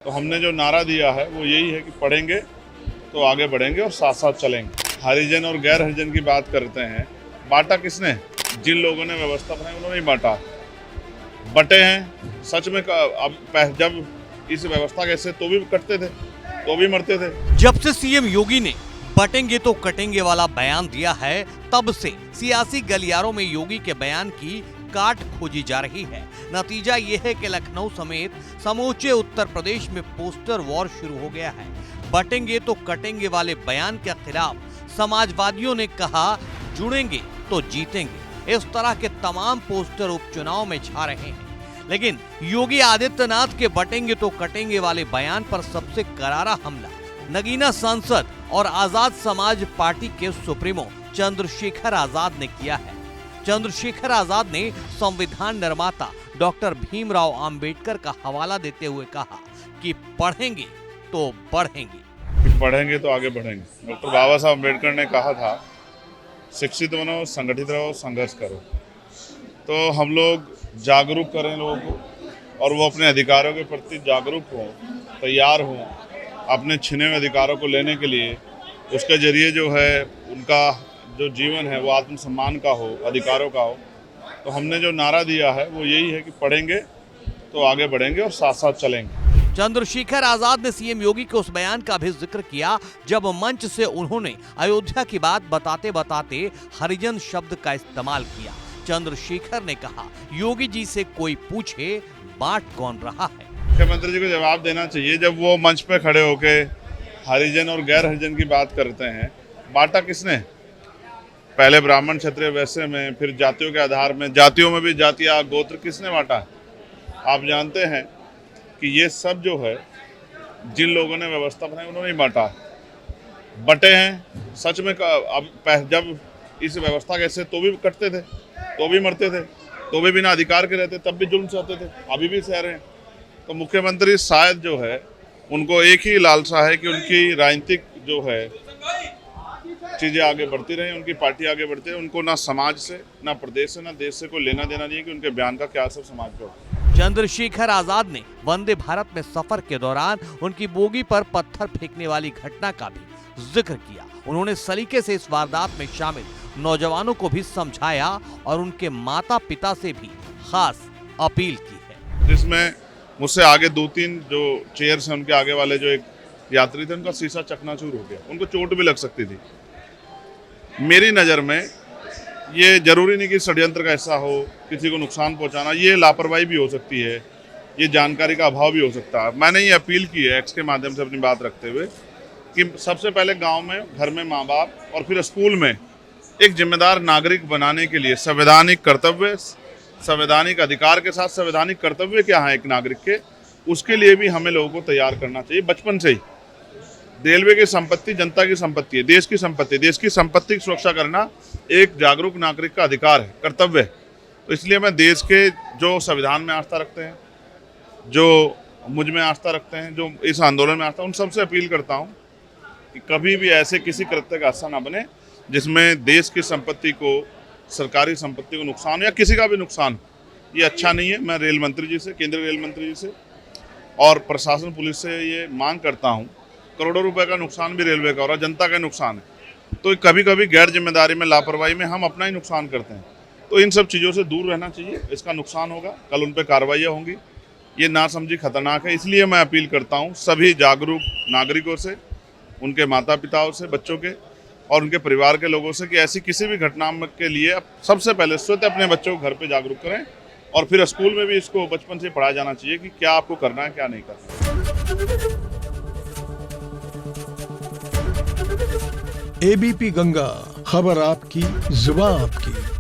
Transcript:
तो हमने जो नारा दिया है वो यही है कि पढ़ेंगे तो आगे बढ़ेंगे और साथ साथ चलेंगे। हरिजन और गैर हरिजन की बात करते हैं, बांटा किसने? जिन लोगों ने व्यवस्था बनाई उन्होंने ही बांटा। बटे हैं सच में। अब जब इस व्यवस्था कैसे तो भी कटते थे, तो भी मरते थे। जब से सीएम योगी ने बटेंगे तो कटेंगे वाला बयान दिया है, तब से सियासी गलियारों में योगी के बयान की काट खोजी जा रही है। नतीजा ये है कि लखनऊ समेत समूचे उत्तर प्रदेश में पोस्टर वॉर शुरू हो गया है। बटेंगे तो कटेंगे वाले बयान के खिलाफ समाजवादियों ने कहा, जुड़ेंगे तो जीतेंगे। इस तरह के तमाम पोस्टर उपचुनाव में छा रहे हैं। लेकिन योगी आदित्यनाथ के बटेंगे तो कटेंगे वाले बयान पर सबसे करारा हमला नगीना सांसद और आजाद समाज पार्टी के सुप्रीमो चंद्रशेखर आजाद ने किया है। चंद्रशेखर आजाद ने संविधान निर्माता डॉक्टर भीमराव अंबेडकर का हवाला देते हुए कहा कि पढ़ेंगे तो बढ़ेंगे। पढ़ेंगे तो आगे बढ़ेंगे। डॉक्टर बाबा साहब अम्बेडकर ने कहा था, शिक्षित बनो, संगठित रहो, संघर्ष करो। तो हम लोग जागरूक करें लोगों को और वो अपने अधिकारों के प्रति जागरूक हों, तैयार हों अपने छिने हुए अधिकारों को लेने के लिए। उसके जरिए जो है उनका जो जीवन है वो आत्मसम्मान का हो, अधिकारों का हो। तो हमने जो नारा दिया है वो यही है कि पढ़ेंगे तो आगे बढ़ेंगे और साथ साथ चलेंगे। चंद्रशेखर आजाद ने सीएम योगी के उस बयान का भी जिक्र किया जब मंच से उन्होंने अयोध्या की बात बताते बताते हरिजन शब्द का इस्तेमाल किया। चंद्रशेखर ने कहा, योगी जी से कोई पूछे बांट कौन रहा है। मुख्यमंत्री जी को जवाब देना चाहिए जब वो मंच पे खड़े होके हरिजन और गैर हरिजन की बात करते हैं। बांटा किसने? पहले ब्राह्मण, क्षत्रिय, वैश्य में, फिर जातियों के आधार में, जातियों में भी जातियां, गोत्र किसने बांटा? आप जानते हैं कि ये सब जो है जिन लोगों ने व्यवस्था बनाई उन्होंने ही बांटा। बटे हैं सच में। अब जब इस व्यवस्था कैसे तो भी कटते थे, तो भी मरते थे, तो भी बिना अधिकार के रहते, तब भी जुल्म सहते थे, अभी भी सह रहे हैं। तो मुख्यमंत्री शायद जो है उनको एक ही लालसा है कि उनकी राजनीतिक जो है चीजें आगे बढ़ती रहें, उनकी पार्टी आगे बढ़ती है। उनको ना समाज से, ना प्रदेश से, ना देश से कोई लेना देना नहीं है कि उनके बयान का क्या असर समाज पर हो। चंद्रशेखर आजाद ने वंदे भारत में सफर के दौरान उनकी बोगी पर पत्थर फेंकने वाली घटना का भी जिक्र किया। उन्होंने सलीके से इस वारदात में शामिल नौजवानों को भी समझाया और उनके माता पिता से भी खास अपील की है। जिसमें मुझसे आगे 2-3 जो चेयर्स हैं उनके आगे वाले जो एक यात्री थे, उनका शीशा चकनाचूर हो गया, उनको चोट भी लग सकती थी। मेरी नज़र में ये जरूरी नहीं कि षड्यंत्र का हिस्सा हो, किसी को नुकसान पहुंचाना। ये लापरवाही भी हो सकती है, ये जानकारी का अभाव भी हो सकता है। मैंने ये अपील की है एक्स के माध्यम से अपनी बात रखते हुए कि सबसे पहले गांव में, घर में माँ बाप और फिर स्कूल में एक जिम्मेदार नागरिक बनाने के लिए संवैधानिक कर्तव्य, संवैधानिक अधिकार के साथ संवैधानिक कर्तव्य क्या है एक नागरिक के, उसके लिए भी हमें लोगों को तैयार करना चाहिए बचपन से ही। रेलवे की संपत्ति जनता की संपत्ति है, देश की संपत्ति। देश की संपत्ति की सुरक्षा करना एक जागरूक नागरिक का अधिकार है, कर्तव्य है। तो इसलिए मैं देश के जो संविधान में आस्था रखते हैं, जो मुझ में आस्था रखते हैं, जो इस आंदोलन में आस्था, उन सबसे अपील करता हूँ कि कभी भी ऐसे किसी कृत्य का हिस्सा ना बने जिसमें देश की संपत्ति को, सरकारी संपत्ति को नुकसान या किसी का भी नुकसान। ये अच्छा नहीं है। मैं रेल मंत्री जी से, केंद्रीय रेल मंत्री जी से और प्रशासन, पुलिस से ये मांग करता हूँ। करोड़ों रुपए का नुकसान भी रेलवे का हो रहा है, जनता का नुकसान है। तो कभी कभी गैर जिम्मेदारी में, लापरवाही में हम अपना ही नुकसान करते हैं। तो इन सब चीज़ों से दूर रहना चाहिए। इसका नुकसान होगा, कल उन पर कार्रवाइयाँ होंगी। ये नासमझी खतरनाक है। इसलिए मैं अपील करता हूँ सभी जागरूक नागरिकों से, उनके माता पिताओं से, बच्चों के और उनके परिवार के लोगों से कि ऐसी किसी भी घटना के लिए सबसे पहले स्वतः अपने बच्चों को घर पे जागरूक करें और फिर स्कूल में भी इसको बचपन से पढ़ाया जाना चाहिए कि क्या आपको करना है, क्या नहीं करना। एबीपी गंगा, खबर आपकी, जुबान आपकी।